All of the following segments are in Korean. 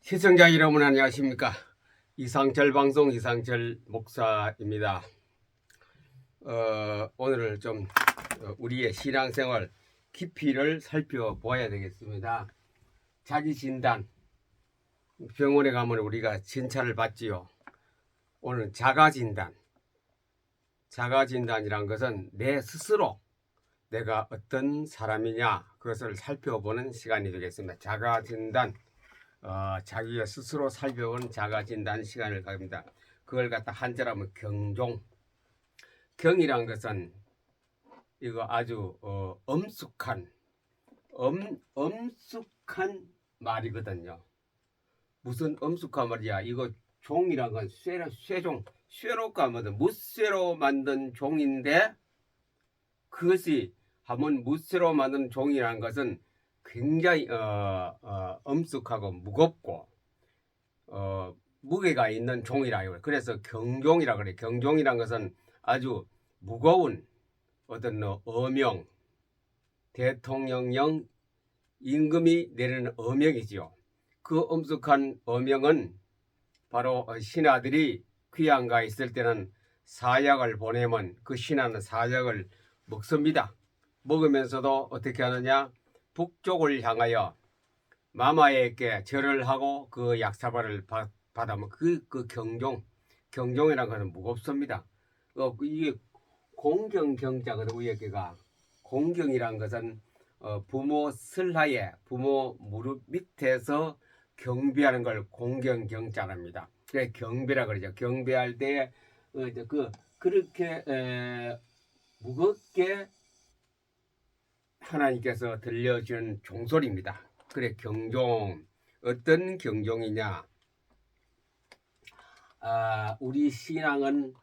시청자 여러분 안녕하십니까. 이상철 방송 이상철 목사입니다. 오늘 좀 우리의 신앙생활 깊이를 살펴보아야 되겠습니다. 자기진단, 병원에 가면 우리가 진찰을 받지요. 오늘 자가진단. 자가진단이란 것은 내 스스로 내가 어떤 사람이냐 그것을 살펴보는 시간이 되겠습니다. 자가진단. 자기가 스스로 살펴본 자가진단 시간을 갖습니다. 그걸 갖다 한자로 하면 경종. 경이란 것은 이거 아주 엄숙한 말이거든요. 무슨 엄숙한 말이야. 이거 종이란 건 쇠종, 쇠로가 하면 무쇠로 만든 종인데 그것이 하면 무쇠로 만든 종이라는 것은 굉장히 엄숙하고 무겁고 무게가 있는 종이라고. 그래서 경종이라고 그래. 경종이란 것은 아주 무거운 어떤 어명, 대통령령 임금이 내리는 어명이지요. 그 엄숙한 어명은 바로 신하들이 귀양가 있을 때는 사약을 보내면 그 신하는 사약을 먹습니다. 먹으면서도 어떻게 하느냐? 북쪽을 향하여 마마에게 절을 하고 그 약사발을 받아면 그 경종이라는 것은 무겁습니다. 이게 공경경자거든. 위에가 공경이란 것은 부모 슬하에 부모 무릎 밑에서 경비하는 걸 공경경자랍니다. 그래 경비라 그러죠. 경비할 때 그렇게 무겁게 하나님께서 들려주는 종소리입니다. 그래 경종. 어떤 경종이냐? 우리 신앙은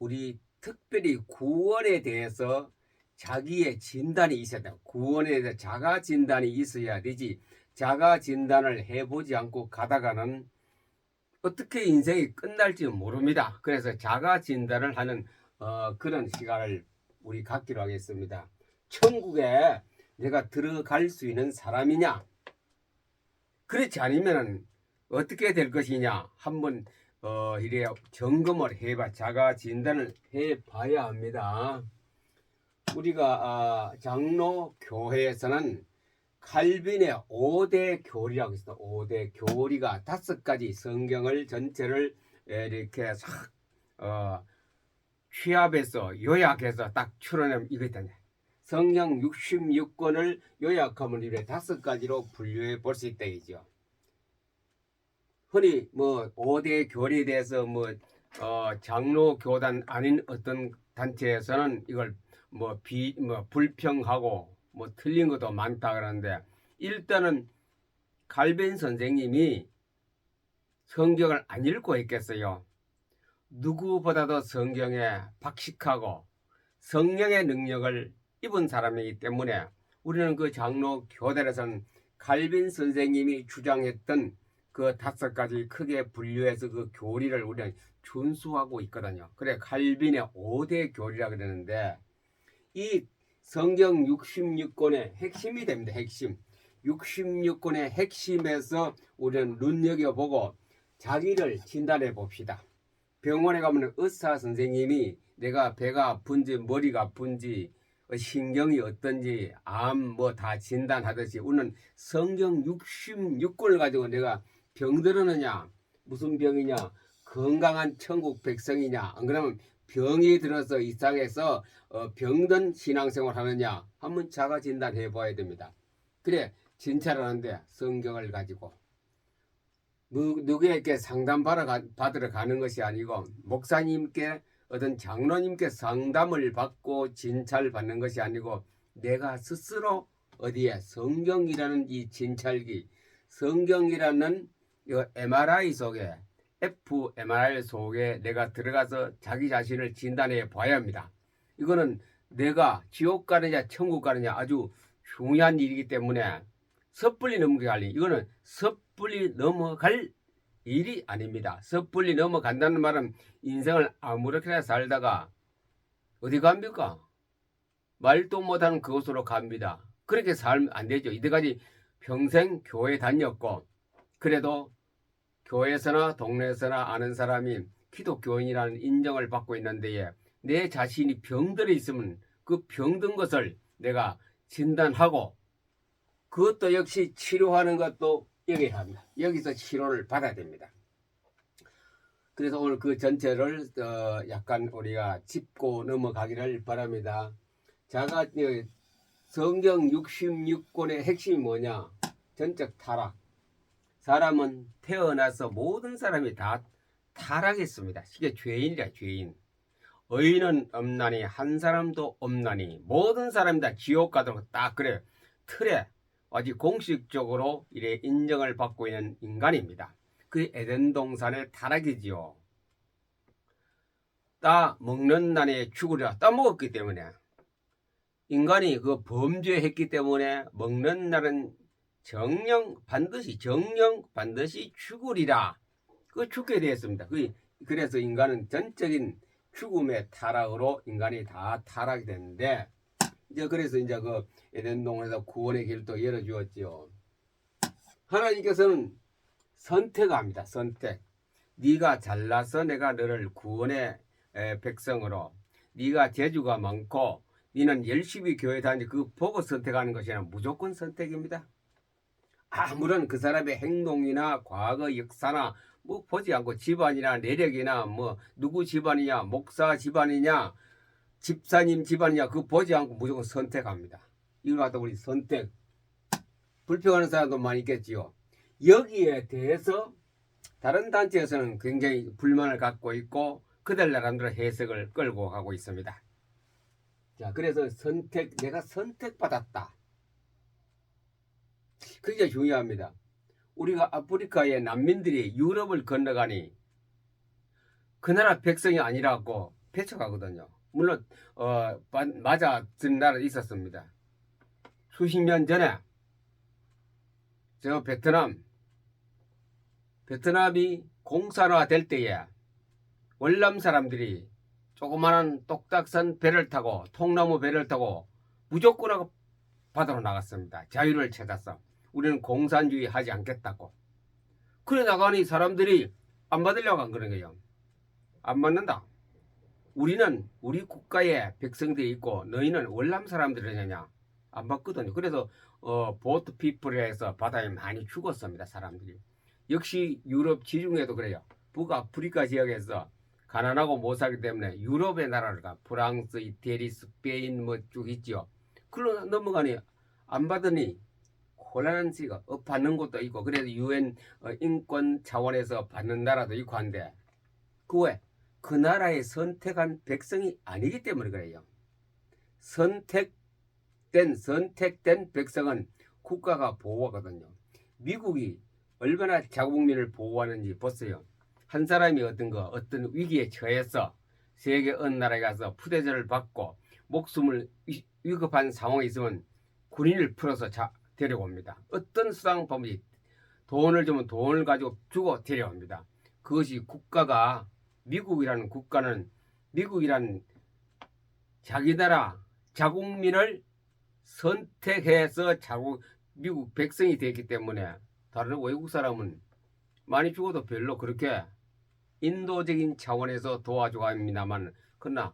우리 특별히 구원에 대해서 자기의 진단이 있어야 돼요. 구원에 대해서 자가 진단이 있어야 되지. 자가 진단을 해보지 않고 가다가는 어떻게 인생이 끝날지 모릅니다. 그래서 자가 진단을 하는 그런 시간을 우리 갖기로 하겠습니다. 천국에 내가 들어갈 수 있는 사람이냐? 그렇지 않으면 어떻게 될 것이냐? 한번 이래 점검을 해봐. 자가 진단을 해봐야 합니다. 우리가 장로 교회에서는 칼빈의 5대 교리라고 있습니다. 5대 교리가 5가지 성경을 전체를 이렇게 싹 취합해서 요약해서 딱 추론하면 이거 있다. 성경 66권을 요약하면 이래 5가지로 분류해 볼 수 있다 이죠. 흔히 뭐 5대 교리에 대해서 장로 교단 아닌 어떤 단체에서는 이걸 불평하고 틀린 것도 많다 그러는데, 일단은 칼빈 선생님이 성경을 안 읽고 있겠어요. 누구보다도 성경에 박식하고 성령의 능력을 입은 사람이기 때문에 우리는 그 장로 교단에서는 칼빈 선생님이 주장했던 그 5가지 크게 분류해서 그 교리를 우리는 준수하고 있거든요. 그래 칼빈의 5대 교리라 그러는데, 이 성경 66권의 핵심이 됩니다. 핵심. 66권의 핵심에서 우리는 눈여겨보고 자기를 진단해 봅시다. 병원에 가면 의사 선생님이 내가 배가 아픈지 머리가 아픈지 신경이 어떤지 암 다 진단하듯이 우리는 성경 66권을 가지고 내가 병들었느냐, 무슨 병이냐, 건강한 천국 백성이냐, 안 그러면 병이 들어서 이상해서 병든 신앙생활 하느냐 한번 자가 진단해 봐야 됩니다. 그래 진찰하는데 성경을 가지고 누구에게 상담 받으러 가는 것이 아니고, 목사님께 어떤 장로님께 상담을 받고 진찰 받는 것이 아니고, 내가 스스로 어디에 성경이라는 이 진찰기, 성경이라는 이 MRI 속에, fMRI 속에 내가 들어가서 자기 자신을 진단해 봐야 합니다. 이거는 내가 지옥 가느냐 천국 가느냐 아주 중요한 일이기 때문에 섣불리 넘어갈 일, 이거는 섣불리 넘어갈 일이 아닙니다. 섣불리 넘어간다는 말은 인생을 아무렇게나 살다가 어디 갑니까? 말도 못하는 그곳으로 갑니다. 그렇게 살면 안 되죠. 이때까지 평생 교회 다녔고 그래도 교회에서나 동네에서나 아는 사람이 기독교인이라는 인정을 받고 있는데 내 자신이 병들어 있으면 그 병든 것을 내가 진단하고 그것도 역시 치료하는 것도 여기야 합니다. 여기서 치료를 받아야 됩니다. 그래서 오늘 그 전체를 약간 우리가 짚고 넘어가기를 바랍니다. 자가 성경 66권의 핵심이 뭐냐? 전적 타락. 사람은 태어나서 모든 사람이 다 타락했습니다. 이게 죄인이라 죄인. 의인은 없나니 한 사람도 없나니 모든 사람이 다 지옥 가도록 딱 그래 틀에 아주 공식적으로 이래 인정을 받고 있는 인간입니다. 그 에덴 동산의 타락이지요. 따 먹는 날에 죽으리라 따먹었기 때문에 인간이 그 범죄했기 때문에 먹는 날은 정령 반드시 죽으리라. 그 죽게 되었습니다. 그래서 인간은 전적인 죽음의 타락으로 인간이 다 타락이 됐는데 이제 그래서 이제 그 에덴 동산에서 구원의 길을 또 열어주었지요. 하나님께서는 선택합니다. 선택. 네가 잘나서 내가 너를 구원의 백성으로, 네가 재주가 많고 너는 열심히 교회 다니지 그 보고 선택하는 것이 아니라 무조건 선택입니다. 아무런 그 사람의 행동이나 과거 역사나 뭐 보지 않고 집안이나 내력이나 뭐 누구 집안이냐 목사 집안이냐 집사님 집안이냐 그거 보지 않고 무조건 선택합니다. 이걸 갖다 우리 선택 불평하는 사람도 많이 있겠지요. 여기에 대해서 다른 단체에서는 굉장히 불만을 갖고 있고 그들 나름대로 해석을 끌고 가고 있습니다. 자, 그래서 내가 선택받았다. 그게 중요합니다. 우리가 아프리카의 난민들이 유럽을 건너가니 그 나라 백성이 아니라고 배척하거든요. 물론 맞아든 나라 있었습니다. 수십 년 전에 저 베트남이 공산화 될 때에 월남 사람들이 조그마한 똑딱선 배를 타고 통나무 배를 타고 무조건 바다로 나갔습니다. 자유를 찾았어. 우리는 공산주의 하지 않겠다고. 그래 나가니 사람들이 안 받으려고 한 그런 거예요. 안 받는다. 우리는 우리 국가에 백성들이 있고 너희는 월남 사람들이냐 안 받거든요. 그래서 보트 피플에서 바다에 많이 죽었습니다. 사람들이. 역시 유럽 지중해도 그래요. 북아프리카 지역에서 가난하고 못 살기 때문에 유럽의 나라를 가 프랑스, 이태리, 스페인 뭐 쭉 있죠. 그걸로 넘어가니 안 받으니 곤란한 시가 받는 것도 있고 그래서 유엔 인권 차원에서 받는 나라도 있고 한데 그 왜? 그 나라의 선택한 백성이 아니기 때문에 그래요. 선택된 백성은 국가가 보호하거든요. 미국이 얼마나 자국민을 보호하는지 보세요. 한 사람이 어떤 위기에 처해서 세계 어느 나라에 가서 푸대접을 받고 목숨을 위급한 상황에 있으면 군인을 풀어서 데려옵니다. 어떤 수당 범위 돈을 주면 돈을 가지고 주고 데려옵니다. 그것이 국가가 미국이라는 국가는 미국이라는 자기 나라 자국민을 선택해서 미국 백성이 되기 때문에 다른 외국 사람은 많이 죽어도 별로 그렇게 인도적인 차원에서 도와주고 합니다만 그러나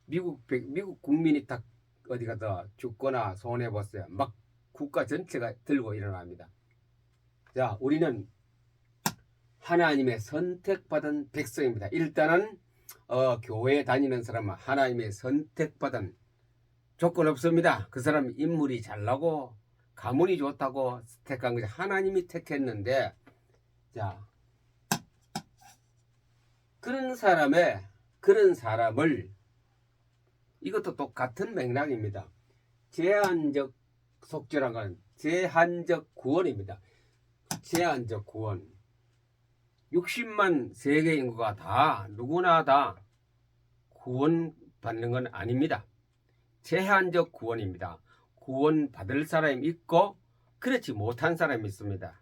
미국 국민이 딱 어디 가서 죽거나 손해봤어요. 막 국가 전체가 들고 일어납니다. 자, 우리는 하나님의 선택받은 백성입니다. 일단은 교회에 다니는 사람은 하나님의 선택받은 조건 없습니다. 그 사람 인물이 잘나고 가문이 좋다고 택한 것이 하나님이 택했는데 자 그런 사람을 이것도 똑같은 맥락입니다. 제한적 속죄란 건 제한적 구원입니다. 제한적 구원. 60만 세계 인구가 다 누구나 다 구원받는 건 아닙니다. 제한적 구원입니다. 구원받을 사람이 있고 그렇지 못한 사람이 있습니다.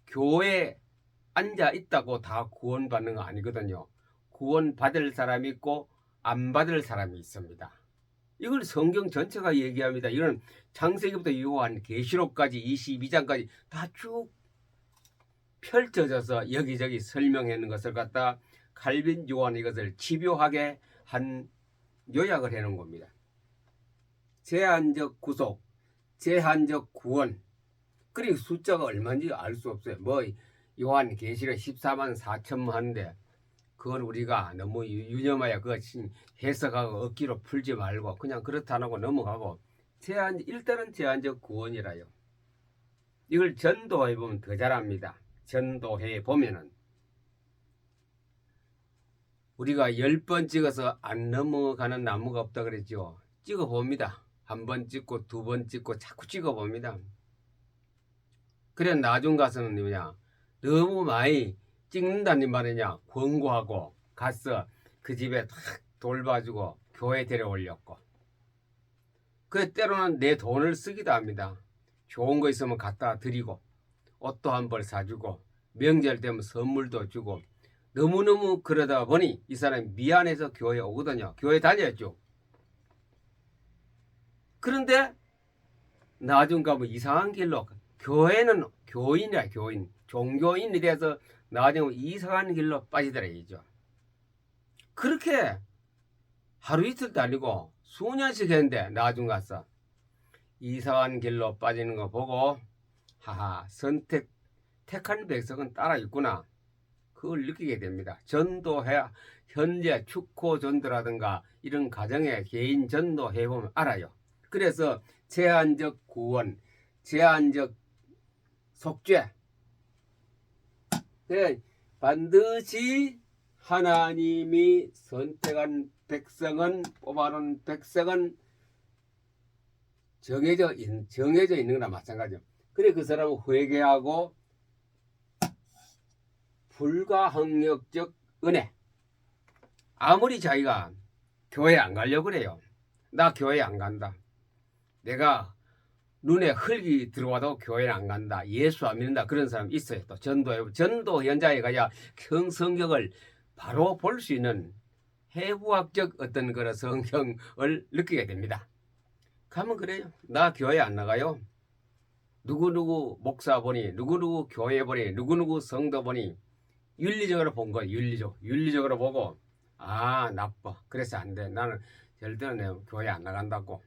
교회에 앉아 있다고 다 구원받는 거 아니거든요. 구원받을 사람이 있고 안 받을 사람이 있습니다. 이걸 성경 전체가 얘기합니다. 이건 창세기부터 요한 계시록까지 22장까지 다 쭉 펼쳐져서 여기저기 설명해 있는 것을 갖다 칼빈 요한 이것을 집요하게 한 요약을 해 놓은 겁니다. 제한적 구속, 제한적 구원, 그리고 숫자가 얼마인지 알 수 없어요. 뭐 요한 계시록 14만 4천만 하는데 그건 우리가 너무 유념하여 그 해석하고 억지로 풀지 말고 그냥 그렇다 하고 넘어가고, 일단은 제한적 구원이라요. 이걸 전도해 보면 더 잘합니다. 전도해 보면은 우리가 10번 찍어서 안 넘어가는 나무가 없다 그랬죠. 찍어 봅니다. 한 번 찍고 2번 찍고 자꾸 찍어 봅니다. 그래 나중 가서는 뭐냐, 너무 많이 찍는다는 말이냐, 권고하고 가서 그 집에 탁 돌봐주고 교회 데려올렸고, 그 때로는 내 돈을 쓰기도 합니다. 좋은 거 있으면 갖다 드리고 옷도 한 벌 사주고 명절 되면 선물도 주고, 너무너무 그러다 보니 이 사람이 미안해서 교회에 오거든요. 교회 다녔죠. 그런데 나중 가면 이상한 길로, 교회는 교인이야, 교인, 종교인이 돼서 나중에 이상한 길로 빠지더라 이죠. 그렇게 하루 이틀도 아니고 수년씩 했는데 나중 가서 이상한 길로 빠지는 거 보고 하하, 택한 백성은 따라 있구나, 그걸 느끼게 됩니다. 전도해야 현재 축호 전도라든가 이런 가정에 개인 전도해 보면 알아요. 그래서 제한적 구원, 제한적 속죄, 반드시 하나님이 선택한 백성은, 뽑아놓은 백성은 정해져 있는 거나 마찬가지죠. 그래 그 사람은 회개하고 불가항력적 은혜, 아무리 자기가 교회 안 가려고 그래요. 나 교회 안 간다, 내가 눈에 흙이 들어와도 교회 안 간다, 예수 안 믿는다, 그런 사람 있어요. 또 전도 현장에 가야 성경을 바로 볼 수 있는 해부학적 어떤 그런 성경을 느끼게 됩니다. 가면 그래요. 나 교회 안 나가요. 누구누구 목사 보니, 누구누구 교회 보니, 누구누구 성도 보니, 윤리적으로 본 거예요. 윤리적으로 보고, 아 나빠, 그래서 안 돼, 나는 절대로 내 교회 안 나간다고.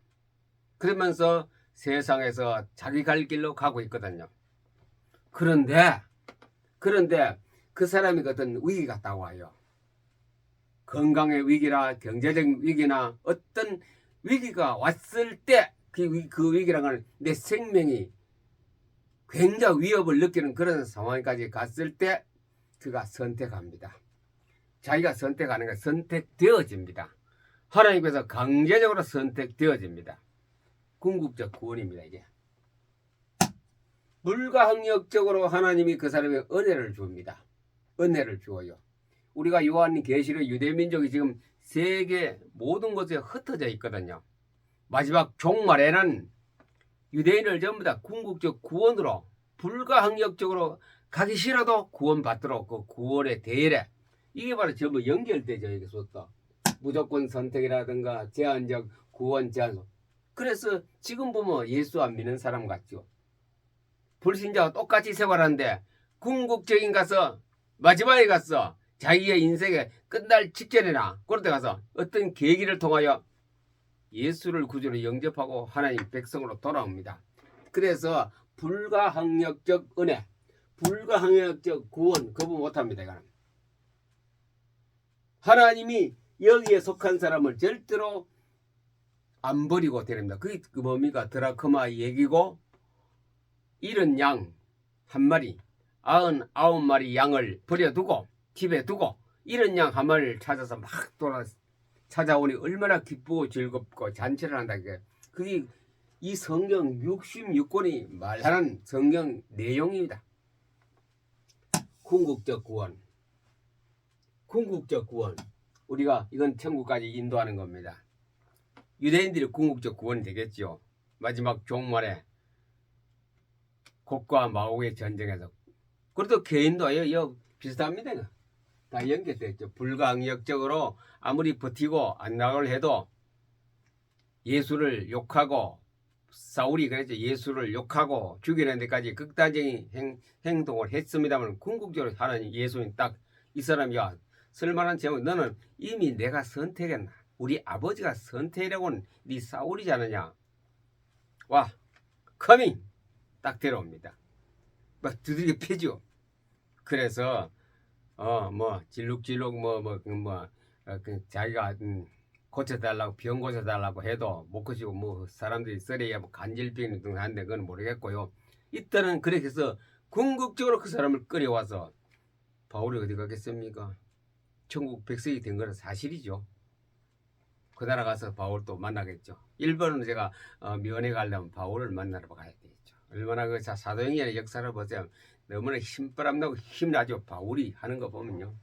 그러면서 세상에서 자기 갈 길로 가고 있거든요. 그런데 그 사람이 어떤 위기가 딱 와요. 건강의 위기나 경제적 위기나 어떤 위기가 왔을 때 그 위기랑은 내 생명이 굉장히 위협을 느끼는 그런 상황까지 갔을 때 그가 선택합니다. 자기가 선택하는 게 선택되어집니다. 하나님께서 강제적으로 선택되어집니다. 궁극적 구원입니다. 이게 불가항력적으로 하나님이 그 사람에게 은혜를 줍니다. 은혜를 주어요. 우리가 요한계시록 유대민족이 지금 세계 모든 곳에 흩어져 있거든요. 마지막 종말에는 유대인을 전부 다 궁극적 구원으로 불가항력적으로 가기 싫어도 구원받도록 그 구원의 대열에 이게 바로 전부 연결되죠. 여기서부터 무조건 선택이라든가 제한적 구원, 제한적. 그래서 지금 보면 예수 안 믿는 사람 같죠. 불신자와 똑같이 생활하는데 궁극적인 가서 마지막에 가서 자기의 인생의 끝날 직전이나 그럴 때 가서 어떤 계기를 통하여 예수를 구주로 영접하고 하나님 백성으로 돌아옵니다. 그래서 불가항력적 은혜, 불가항력적 구원 거부 못합니다. 이거는 하나님이 여기에 속한 사람을 절대로 안 버리고 데립니다. 그게 뭡니까? 드라크마 얘기고, 잃은 양 한 마리, 99마리 양을 버려두고 집에 두고 잃은 양 한 마리를 찾아서 막 찾아오니 얼마나 기쁘고 즐겁고 잔치를 한다. 그게 이 성경 66권이 말하는 성경 내용입니다. 궁극적 구원, 궁극적 구원. 우리가 이건 천국까지 인도하는 겁니다. 유대인들이 궁극적 구원이 되겠죠. 마지막 종말에 곡과 마곡의 전쟁에서. 그래도 개인도 비슷합니다. 다 연결됐죠. 불가항력적으로 아무리 버티고 안 나가려 해도 예수를 욕하고 사울이 그랬죠. 예수를 욕하고 죽이는 데까지 극단적인 행동을 했습니다만 궁극적으로 하나님 예수님 딱 이 사람이야 쓸만한 제목 너는 이미 내가 선택했나 우리 아버지가 선택이라고는 네 사울이지 않느냐 와 커밍 딱 데려옵니다. 막 두들겨 패죠. 그래서 뭐 질룩질룩 자기가 고쳐달라고 병 고쳐달라고 해도 못 고치고 뭐 사람들이 썰어야 뭐 간질병이 등한데 그건 모르겠고요. 이때는 그렇게 해서 궁극적으로 그 사람을 끌어와서 바울이 어디 가겠습니까? 천국 백성이 된 거는 사실이죠. 그 나라 가서 바울 또 만나겠죠. 일본은 제가 면회 가려면 바울을 만나러 가야 되겠죠. 얼마나 그 사도행전의 역사를 보세요. 너무나 힘바람 나고 힘나죠. 바울이 하는 거 보면요.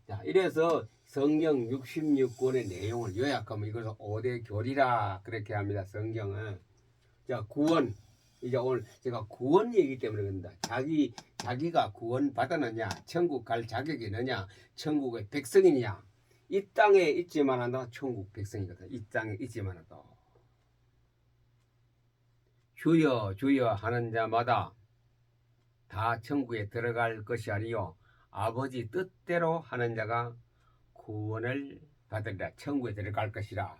자, 이래서 성경 66권의 내용을 요약하면 이것을 5대 교리라 그렇게 합니다. 성경은. 자, 구원. 이제 오늘 제가 구원 얘기 때문에 그런다. 자기가 구원 받았느냐, 천국 갈 자격이 있느냐, 천국의 백성이냐. 이 땅에 있지만 한다. 천국 백성이거든. 이 땅에 있지만 한다. 주여 주여 하는 자마다 다 천국에 들어갈 것이 아니요 아버지 뜻대로 하는 자가 구원을 받으리라. 천국에 들어갈 것이라.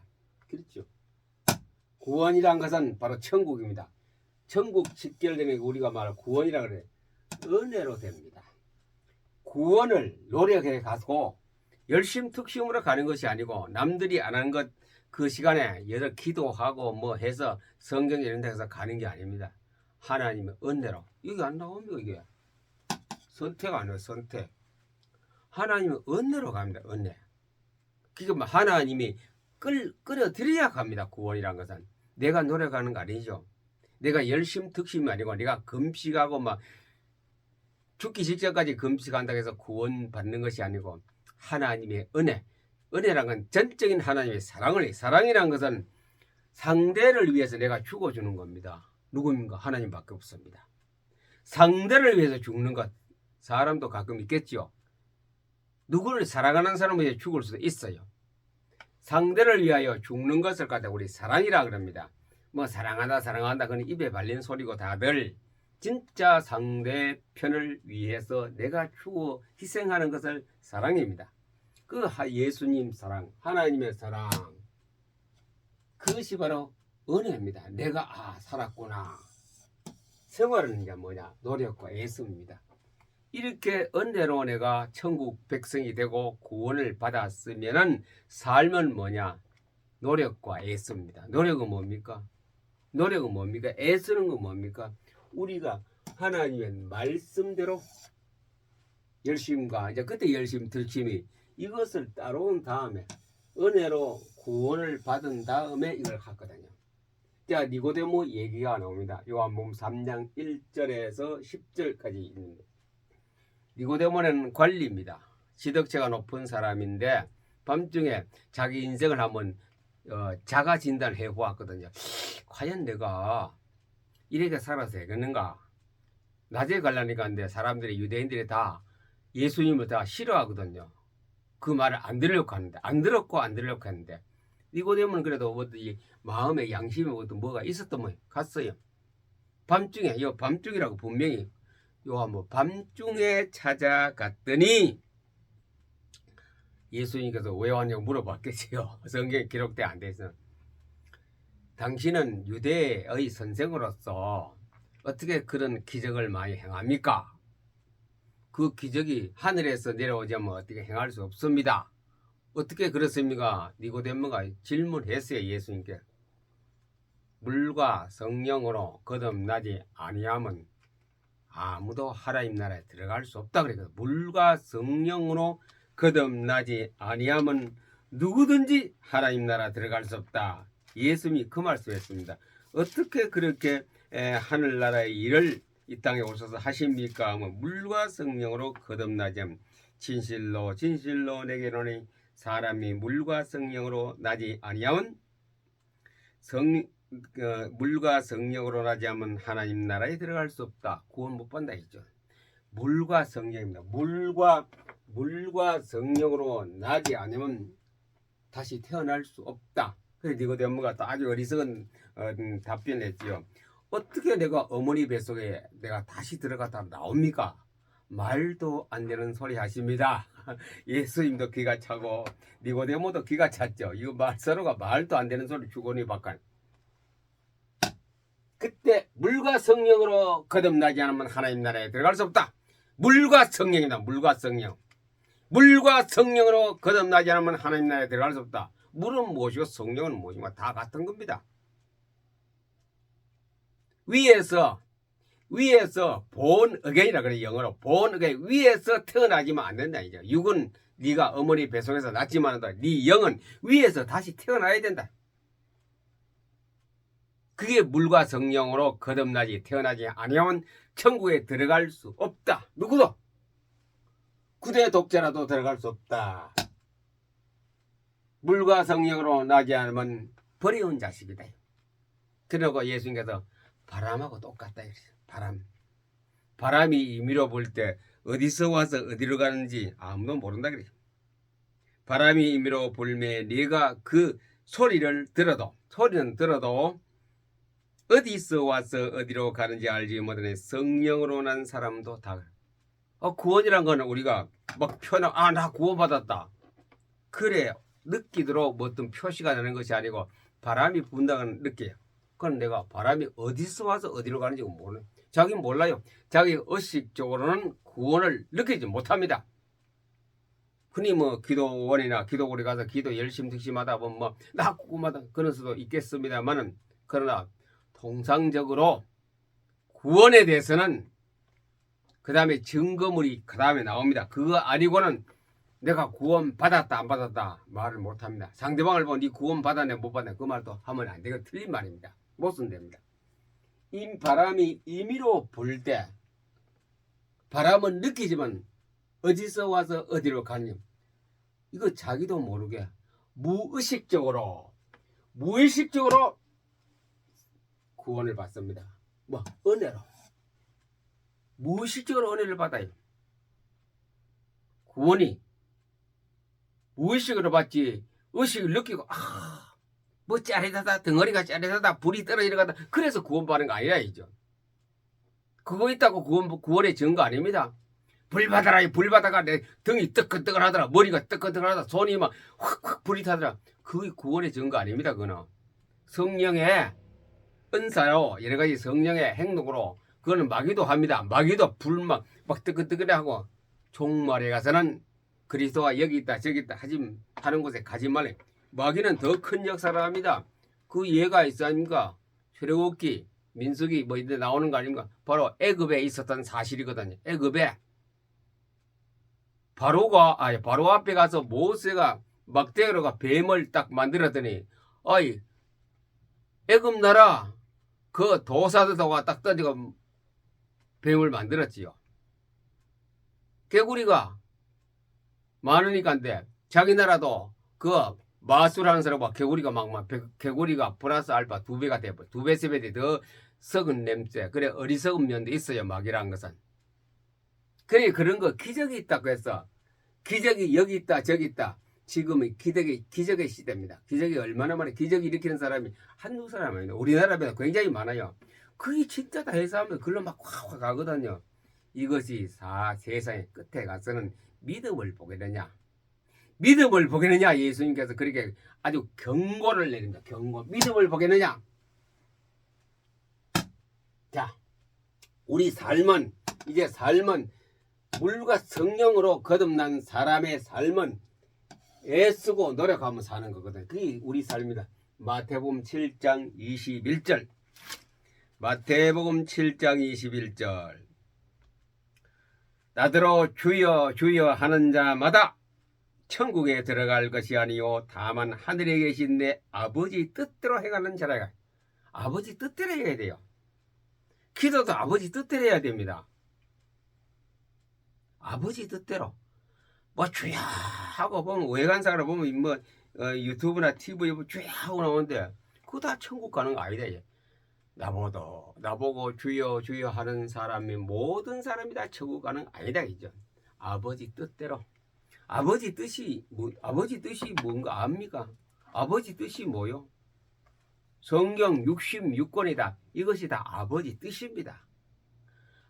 그렇죠. 구원이란 것은 바로 천국입니다. 천국 직결되는 우리가 말할 구원이라 그래. 은혜로 됩니다. 구원을 노력해 가지고 열심특심으로 가는 것이 아니고 남들이 안 한 것 그 시간에 여러 기도하고 뭐 해서 성경 이런 데서 가는 게 아닙니다. 하나님의 은혜로. 이게 안 나옵니까 이게. 선택 안 해요. 선택. 하나님의 은혜로 갑니다. 은혜. 그러니까 하나님이 끌어들여야 갑니다. 구원이란 것은. 내가 노력하는 거 아니죠. 내가 열심특심이 아니고 내가 금식하고 막 죽기 직전까지 금식한다고 해서 구원 받는 것이 아니고 하나님의 은혜. 은혜란 건 전적인 하나님의 사랑을 해. 사랑이란 것은 상대를 위해서 내가 죽어주는 겁니다. 누구입니까? 하나님밖에 없습니다. 상대를 위해서 죽는 것 사람도 가끔 있겠죠. 누구를 사랑하는 사람을 위해 죽을 수도 있어요. 상대를 위하여 죽는 것을 갖다 우리 사랑이라 그럽니다. 뭐 사랑한다 그건 입에 발린 소리고 다들 진짜 상대편을 위해서 내가 죽어 희생하는 것을 사랑입니다. 그 예수님 사랑, 하나님의 사랑, 그것이 바로 은혜입니다. 내가 살았구나. 생활은 이제 뭐냐? 노력과 애씀입니다. 이렇게 은혜로 내가 천국 백성이 되고 구원을 받았으면은 삶은 뭐냐? 노력과 애씁니다. 노력은 뭡니까? 노력은 뭡니까? 애쓰는 건 뭡니까? 우리가 하나님의 말씀대로 열심과 이제 그때 열심 들심이 이것을 따라온 다음에 은혜로 구원을 받은 다음에 이걸 갔거든요. 자, 니고데모 얘기가 나옵니다. 요한복음 3장 1절에서 10절까지 있는데 니고데모는 관리입니다. 지덕체가 높은 사람인데 밤중에 자기 인생을 한번 자가 진단을 해보았거든요. 과연 내가 이렇게 살아서 되겠는가? 낮에 가려니까 근데 사람들이 유대인들이 다 예수님을 다 싫어하거든요. 그 말을 안 들으려고 하는데 안 들으려고 했는데 니고데모는 그래도 어디 마음의 양심에 뭐가 있었던 뭐 갔어요. 밤중에 밤중이라고 분명히 뭐 밤중에 찾아갔더니 예수님께서 왜 왔냐고 물어봤겠지요. 성경에 기록돼 안 돼서 당신은 유대의 선생으로서 어떻게 그런 기적을 많이 행합니까? 그 기적이 하늘에서 내려오자면 어떻게 행할 수 없습니다. 어떻게 그렇습니까? 니고데모가 질문했어요. 예수님께. 물과 성령으로 거듭나지 아니하면 아무도 하나님 나라에 들어갈 수 없다 그랬거든요. 물과 성령으로 거듭나지 아니하면 누구든지 하나님 나라 들어갈 수 없다. 예수님이 그 말씀했습니다. 어떻게 그렇게 하늘나라의 일을 이 땅에 오셔서 하십니까? 하면 물과 성령으로 거듭나지 않으면 진실로 진실로 내게 이르노니 사람이 물과 성령으로 나지 아니하면 물과 성령으로 나지 않으면 하나님 나라에 들어갈 수 없다. 구원 못 받는다 했죠. 물과 성령입니다. 물과 성령으로 나지 않으면 다시 태어날 수 없다. 그래서 니고데모가 아주 어리석은 답변을 했지요. 어떻게 내가 어머니 뱃속에 내가 다시 들어갔다 나옵니까? 말도 안 되는 소리 하십니다. 예수님도 기가 차고 니고데모도 기가 찼죠. 이거 서로가 말도 안 되는 소리 주거니 밖에. 그때 물과 성령으로 거듭나지 않으면 하나님 나라에 들어갈 수 없다. 물과 성령이다. 물과 성령. 물과 성령으로 거듭나지 않으면 하나님 나라에 들어갈 수 없다. 물은 무엇이고 성령은 무엇인가 다 같은 겁니다. 위에서 본 어게인이라 그래. 영어로 본 어게인. 위에서 태어나지면 안 된다 이제. 육은 네가 어머니 뱃속에서 낳지만 네 영은 위에서 다시 태어나야 된다. 그게 물과 성령으로 거듭나지 태어나지 아니하면 천국에 들어갈 수 없다. 누구도 구대 독자라도 들어갈 수 없다. 물과 성령으로 나지 않으면 버려온 자식이다. 그러고 예수님께서 바람하고 똑같다 이랬어요. 바람이 임의로 불 때 어디서 와서 어디로 가는지 아무도 모른다 그래요. 바람이 임의로 불매 네가 그 소리는 들어도 어디서 와서 어디로 가는지 알지 못하는 성령으로 난 사람도 다 구원이란 거는 우리가 막 나 구원받았다 그래 느끼도록 뭐 어떤 표시가 되는 것이 아니고 바람이 분다는 느껴요. 그건 내가 바람이 어디서 와서 어디로 가는지 모르는. 자기는 몰라요. 자기 의식적으로는 구원을 느끼지 못합니다. 흔히 뭐 기도원이나 기도굴에 가서 기도 열심히 특심하다 보면 뭐 나 구원받아 그럴 수도 있겠습니다만은 그러나 통상적으로 구원에 대해서는 그 다음에 증거물이 그 다음에 나옵니다. 그거 아니고는 내가 구원 받았다 안 받았다 말을 못합니다. 상대방을 보고 네 구원 받았네 못 받았네 그 말도 하면 안 되고 틀린 말입니다. 못 쓴답니다. 이 바람이 임의로 불 때 바람은 느끼지만 어디서 와서 어디로 가냐 이거 자기도 모르게 무의식적으로 구원을 받습니다. 뭐 은혜로 무의식적으로 은혜를 받아요. 구원이 무의식으로 받지 의식을 느끼고 뭐 짜릿하다 덩어리가 짜릿하다 불이 떨어지려가다 그래서 구원받는 거 아니라 이죠. 그거 있다고 구원의 증거 아닙니다. 불 받아라 불 받아가 내 등이 뜨끈뜨끈하더라 머리가 뜨끈뜨끈하다 손이 막 확확 불이 타더라 그게 구원의 증거 아닙니다. 그거는 성령의 은사요 여러 가지 성령의 행동으로 그거는 마귀도 합니다. 마귀도 불 막 뜨끈뜨끈하고 종말에 가서는 그리스도가 여기 있다 저기 있다 하는 곳에 가지 말래. 마귀는 더 큰 역사를 합니다. 그 예가 있어 아닙니까? 출애굽기 민수기 뭐 이제 나오는 거 아닙니까? 바로 애굽에 있었던 사실이거든요. 애굽에 바로 앞에 가서 모세가 막대기로가 뱀을 딱 만들었더니 애굽 나라 그 도사들하고 딱 던지고 뱀을 만들었지요. 개구리가 많으니까인데 자기 나라도 그 마술하는 사람과 개구리가 플러스 알파 2배가 돼버려. 2배, 3배 더 썩은 냄새. 그래 어리석은 면도 있어요. 마귀라는 것은. 그래 그런 거 기적이 있다고 해서 기적이 여기 있다 저기 있다. 지금은 기적의 시대입니다. 기적이 얼마나 많아요. 기적이 일으키는 사람이 한두 사람 아니에요. 우리나라보다 굉장히 많아요. 그게 진짜다 해서 하면 글로 막 확 가거든요. 이것이 세상의 끝에 가서는 믿음을 보게 되냐. 믿음을 보겠느냐 예수님께서 그렇게 아주 경고를 내립니다. 경고. 믿음을 보겠느냐. 자, 우리 삶은 물과 성령으로 거듭난 사람의 삶은 애쓰고 노력하며 사는 거거든요. 그게 우리 삶이다. 마태복음 7장 21절. 마태복음 7장 21절. 나더러 주여 주여 하는 자마다 천국에 들어갈 것이 아니요 다만 하늘에 계신 내 아버지 뜻대로 행하는 자라가. 아버지 뜻대로 해야 돼요. 기도도 아버지 뜻대로 해야 됩니다. 아버지 뜻대로 뭐 주야 하고 보면 외관상으로 보면 뭐 유튜브나 TV에 주야 하고 나오는데 그거 다 천국 가는 거 아니다. 나보고 주여 주여 하는 사람이 모든 사람이 다 천국 가는 거 아니다 이죠. 아버지 뜻대로. 아버지 뜻이 뭔가 압니까? 아버지 뜻이 뭐요? 성경 66권이다. 이것이 다 아버지 뜻입니다.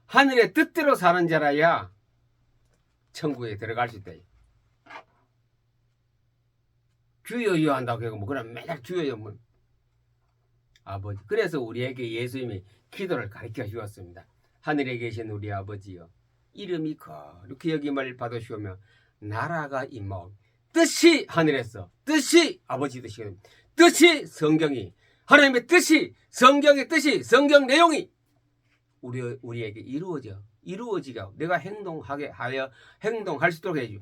하늘의 뜻대로 사는 자라야 천국에 들어갈 수 있다. 주여여 한다고 하고 뭐 그럼 맨날 주여여 뭐 아버지. 그래서 우리에게 예수님이 기도를 가르쳐 주었습니다. 하늘에 계신 우리 아버지여, 이름이 거룩히 여김을 받으시오며 나라가 임하오. 뜻이 하늘에서, 뜻이 아버지 뜻이, 뜻이 성경이, 하나님의 뜻이, 성경의 뜻이, 성경 내용이 우리에게 이루어지게 하고 내가 행동할 수 있도록 해줘.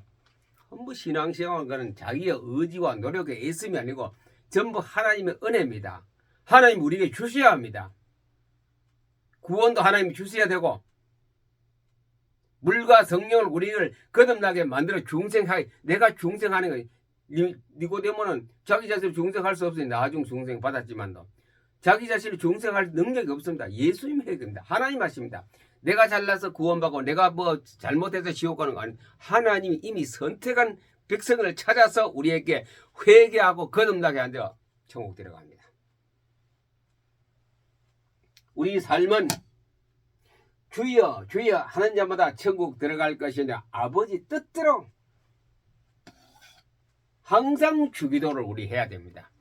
전부 신앙생활은 자기의 의지와 노력의 애씀이 아니고 전부 하나님의 은혜입니다. 하나님 우리에게 주셔야 합니다. 구원도 하나님이 주셔야 되고 물과 성령을 우리를 거듭나게 만들어 중생하게, 내가 중생하는 거예요. 니고데모는 자기 자신을 중생할 수 없으니 나중 중생 받았지만도 자기 자신을 중생할 능력이 없습니다. 예수님이 해야 됩니다. 하나님 하십니다. 내가 잘나서 구원받고 내가 뭐 잘못해서 지옥 가는 거 아니에요. 하나님이 이미 선택한 백성을 찾아서 우리에게 회개하고 거듭나게 한대요. 천국 들어갑니다. 우리 삶은 주여 주여 하는 자마다 천국 들어갈 것이냐 아버지 뜻대로 항상 주기도를 우리 해야 됩니다.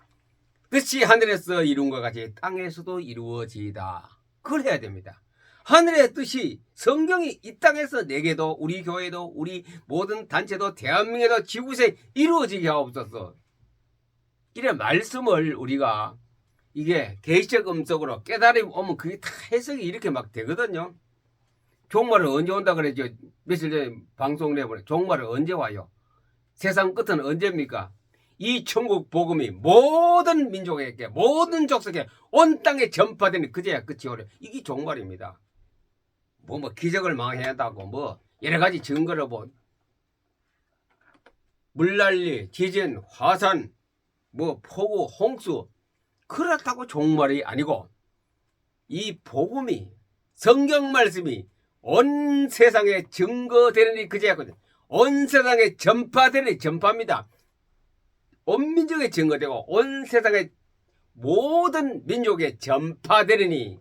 뜻이 하늘에서 이룬 것 같이 땅에서도 이루어지이다. 그걸 해야 됩니다. 하늘의 뜻이 성경이 이 땅에서 내게도 우리 교회도 우리 모든 단체도 대한민국에도 지구에 이루어지게 하옵소서. 이런 말씀을 우리가 이게 계시적 음성으로 깨달음이 오면 그게 다 해석이 이렇게 막 되거든요. 종말은 언제 온다 그랬죠? 며칠 전에 방송 내보내. 종말은 언제 와요? 세상 끝은 언제입니까? 이 천국 복음이 모든 민족에게 모든 족속에 온 땅에 전파되는 그제야 끝이 오려. 이게 종말입니다. 뭐 기적을 망해한다고 뭐 여러 가지 증거를 뭐 물난리, 지진, 화산, 뭐 폭우, 홍수 그렇다고 종말이 아니고 이 복음이 성경 말씀이 온 세상에 증거되는 그제야거든요. 온 세상에 전파되는 전파입니다. 온 민족에 증거되고 온 세상의 모든 민족에 전파되느니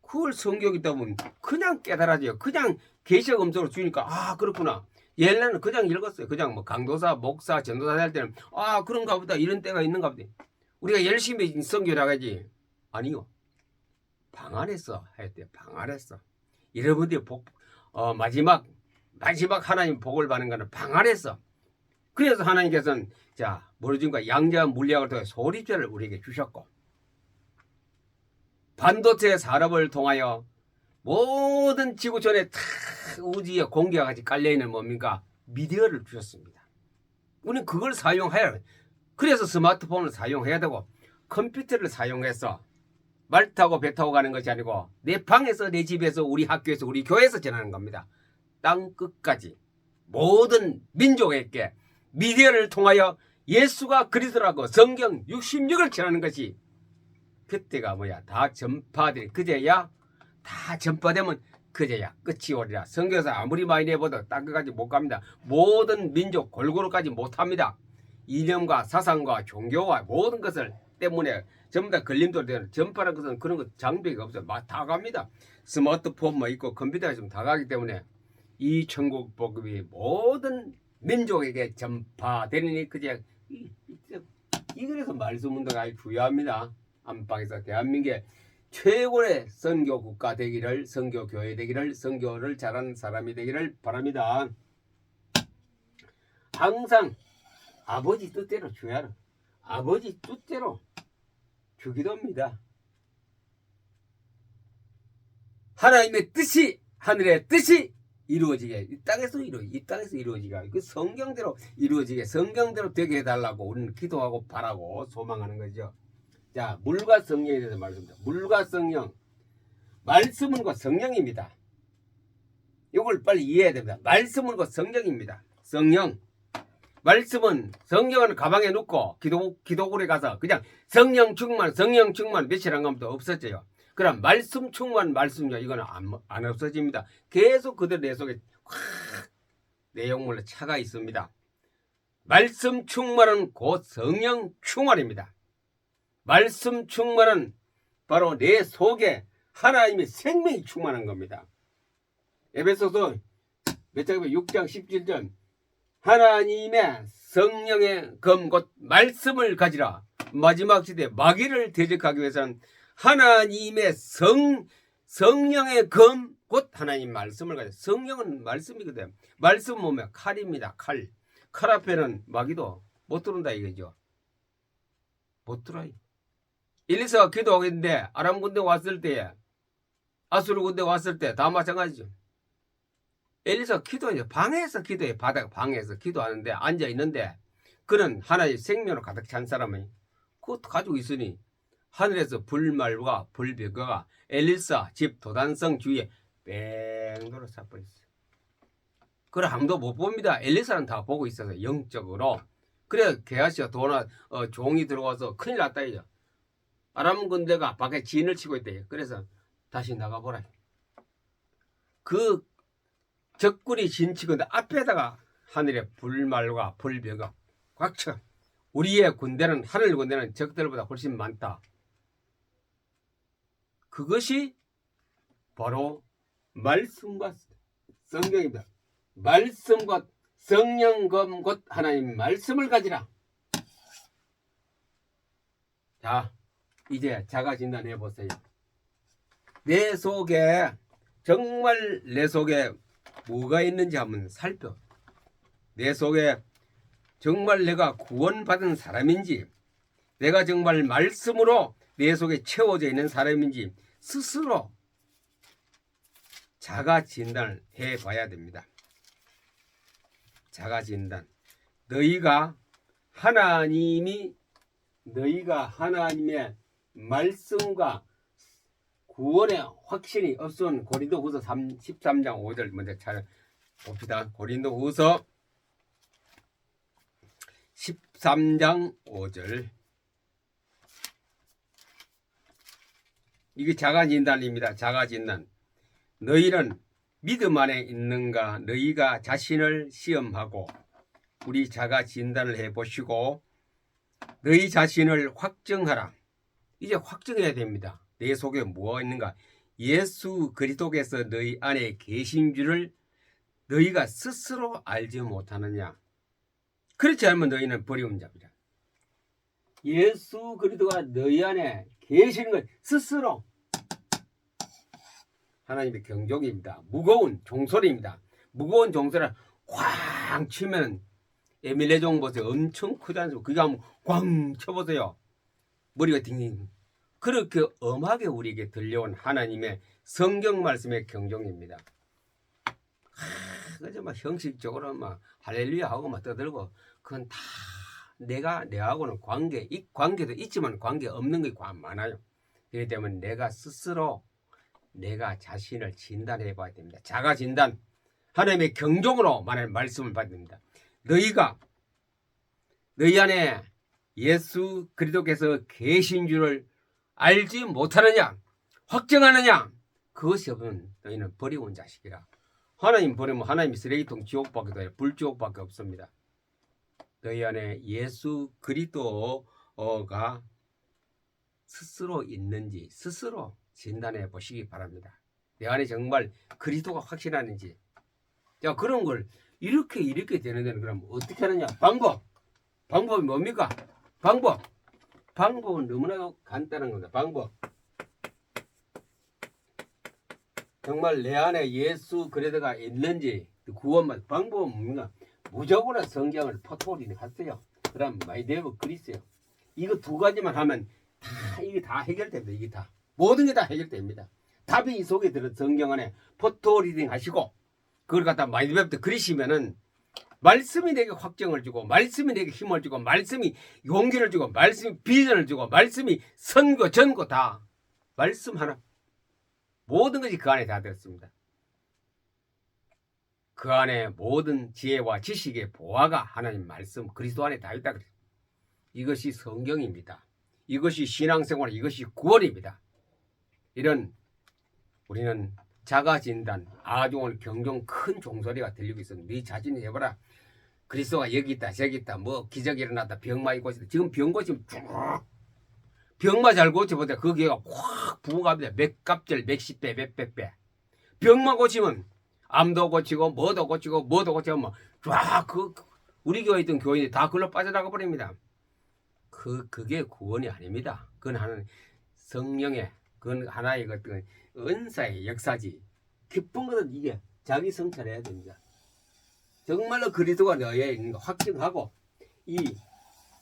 그걸 성경이다 보면 그냥 깨달아져요. 그냥 계시적 음성으로 주니까 아 그렇구나. 옛날에는 그냥 읽었어요. 그냥 뭐 강도사, 목사, 전도사 할 때는 아 그런가 보다 이런 때가 있는가 보다. 우리가 열심히 성교를 하겠지. 아니요. 방 안에서 해야 돼요. 방 안에서. 여러분들이 마지막 하나님 복을 받는 거는 방 안에서. 그래서 하나님께서는 자 모르진과 양자와 물리학을 통해 소립자를 우리에게 주셨고 반도체 산업을 통하여 모든 지구촌에 다 우주의 공기와 같이 깔려있는 뭡니까? 미디어를 주셨습니다. 우리는 그걸 사용해야 해요. 그래서 스마트폰을 사용해야 되고 컴퓨터를 사용해서 말 타고 배 타고 가는 것이 아니고 내 방에서 내 집에서 우리 학교에서 우리 교회에서 전하는 겁니다. 땅 끝까지 모든 민족에게 미디어를 통하여 예수가 그리스도라고 성경 66을 전하는 것이 그때가 뭐야 다 전파되니 그제야 다 전파되면 그제야 끝이 오리라. 성경에서 아무리 많이 내봐도 땅 끝까지 못 갑니다. 모든 민족 골고루까지 못합니다. 이념과 사상과 종교와 모든 것을 때문에 전부 다 걸림돌 되는 전파라는 것은 그런 것 장벽이 없어요. 다 갑니다. 스마트폰 뭐 있고 컴퓨터가 있으면 다 가기 때문에 이 천국 복음이 모든 민족에게 전파되니 그제 이그래서 말씀 운동이 아주 중요합니다. 안방에서 대한민국의 최고의 선교 국가 되기를, 선교 교회 되기를, 선교를 잘하는 사람이 되기를 바랍니다. 항상 아버지 뜻대로 주야라. 아버지 뜻대로 주기도입니다. 하나님의 뜻이 하늘의 뜻이 이루어지게 이 땅에서 이루어지게 그 성경대로 이루어지게 성경대로 되게 해달라고 우리는 기도하고 바라고 소망하는 거죠. 자, 물과 성령에 대해서 말씀드립니다. 물과 성령, 말씀은 곧 성령입니다. 이걸 빨리 이해해야 됩니다. 말씀은 곧 성령입니다. 성령, 말씀은 성경은 가방에 넣고 기도굴에 가서 그냥 성령 충만 며칠 안 가면 또 없어져요. 그럼 말씀 충만 말씀이요 이거는 안 없어집니다. 계속 그들 내 속에 확 내용물로 차가 있습니다. 말씀 충만은 곧 성령 충만입니다. 말씀 충만은 바로 내 속에 하나님의 생명이 충만한 겁니다. 에베소서 몇 장이면 6장 17절 하나님의 성령의 검 곧 말씀을 가지라. 마지막 시대 마귀를 대적하기 위해서는 하나님의 성령의 검 곧 하나님 말씀을 가지라. 성령은 말씀이거든. 말씀 보면 칼입니다. 칼 앞에는 마귀도 못 들어온다 이거죠. 못 들어요. 엘리사가 기도하고 있는데 아람 군대 왔을 때 아수르 군대 왔을 때 다 마찬가지죠. 엘리사가 기도해요. 방에서 기도해. 바닥 방에서 기도하는데 앉아 있는데 그는 하나의 생명으로 가득 찬 사람이 그것도 가지고 있으니 하늘에서 불말과 불벼가 엘리사 집 도단성 주위에 뺑 돌아 쏴버렸어요. 그걸 아무도 못 봅니다. 엘리사는 다 보고 있어서 영적으로. 그래 게하시가 종이 들어와서 큰일 났다 이죠. 아람 군대가 밖에 진을 치고 있대요. 그래서 다시 나가보라. 그 적군이 진치고 있는데 앞에다가 하늘에 불말과 불벼가 꽉 차. 우리의 군대는 하늘 군대는 적들보다 훨씬 많다. 그것이 바로 말씀과 성경입니다. 말씀과 성령검 곧 하나님 말씀을 가지라. 자, 이제 자가 진단해 보세요. 내 속에 정말 내 속에 뭐가 있는지 한번 살펴. 내 속에 정말 내가 구원받은 사람인지, 내가 정말 말씀으로 내 속에 채워져 있는 사람인지 스스로 자가 진단을 해 봐야 됩니다. 자가 진단. 너희가 하나님의 말씀과 구원의 확신이 없으면 고린도후서 13장 5절 먼저 잘 봅시다. 고린도후서 13장 5절. 이게 자가진단입니다. 자가진단. 너희는 믿음 안에 있는가? 너희가 자신을 시험하고 우리 자가진단을 해보시고 너희 자신을 확정하라. 이제 확정해야 됩니다. 내 속에 뭐가 있는가? 예수 그리스도께서 너희 안에 계신 줄을 너희가 스스로 알지 못하느냐? 그렇지 않으면 너희는 버리운 자입니다. 예수 그리스도가 너희 안에 계시는 걸 스스로 하나님의 경종입니다. 무거운 종소리입니다. 무거운 종소리를 쾅 치면 에밀레종 보세요. 엄청 크지 않습니까? 그게 한번 꽝 쳐보세요. 머리가 딩딩. 그렇게 엄하게 우리에게 들려온 하나님의 성경 말씀의 경종입니다. 그저 막 형식적으로 막 할렐루야 하고 막 떠들고 그건 다 내하고는 관계도 있지만 관계 없는 게 많아요. 그렇기 때문에 내가 스스로 내가 자신을 진단해 봐야 됩니다. 자가 진단. 하나님의 경종으로 말씀을 받아야 됩니다. 너희 안에 예수 그리스도께서 계신 줄을 알지 못하느냐? 확정하느냐? 그것이 없으면 너희는 버리고 온 자식이라. 하나님 버리면 하나님이 쓰레기통 지옥밖에 더 불지옥밖에 없습니다. 너희 안에 예수 그리스도가 스스로 있는지 스스로 진단해 보시기 바랍니다. 내 안에 정말 그리스도가 확실하는지. 자, 그런 걸 이렇게 되는 데는 그럼 어떻게 하느냐? 방법이 뭡니까? 방법은 너무나 간단한 겁니다. 방법. 정말 내 안에 예수 그리스도가 있는지 구원만 방법은 뭡니까? 무조건 성경을 포토리를 하세요. 그다음 마이데브 그리스요. 이거 두 가지만 하면 이게 다 해결됩니다. 이게 다 모든 게 다 해결됩니다. 답이 이 속에 들어 성경 안에 포토 리딩 하시고 그걸 갖다 마이드맵도 그리시면은 말씀이 내게 확정을 주고 말씀이 내게 힘을 주고 말씀이 용기를 주고 말씀이 비전을 주고 말씀이 선거 전고 다 말씀 하나 모든 것이 그 안에 다 들었습니다. 그 안에 모든 지혜와 지식의 보화가 하나님 말씀 그리스도 안에 다 있다 그랬습니다. 이것이 성경입니다. 이것이 신앙생활, 이것이 구원입니다. 이런 우리는 자가진단, 아주 오늘 경종 큰 종소리가 들리고 있습니다. 네 자신이 해봐라. 그리스도가 여기 있다 저기 있다 뭐 기적이 일어났다 병 많이 고쳤다. 지금 병 고치면 쭉 병만 잘 고쳐보자. 거기가 확 부어갑니다. 몇 갑절, 몇십 배, 몇백 배. 병만 고치면 암도 고치고 뭐도 고치고 뭐도 고치고 뭐 쫙 우리 교회에 있던 교인이 다 그걸로 빠져나가 버립니다. 그게 구원이 아닙니다. 그건 하나는 성령의 그건 하나의 어떤 은사의 역사지. 기쁜 것은 이게 자기 성찰해야 됩니다. 정말로 그리스도가 너에 있는 거 확증하고 이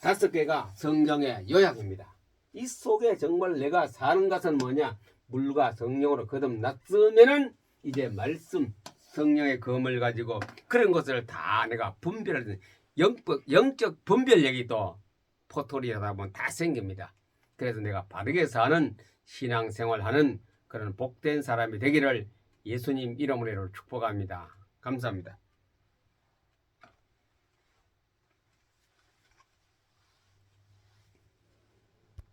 5개가 성경의 요약입니다. 이 속에 정말 내가 사는 것은 뭐냐? 물과 성령으로 거듭났으면은 이제 말씀 성령의 검을 가지고 그런 것을 다 내가 분별하는 영적 분별력이 또 포토리하다 보면 다 생깁니다. 그래서 내가 바르게 사는 신앙생활하는 그런 복된 사람이 되기를 예수님 이름으로 축복합니다. 감사합니다.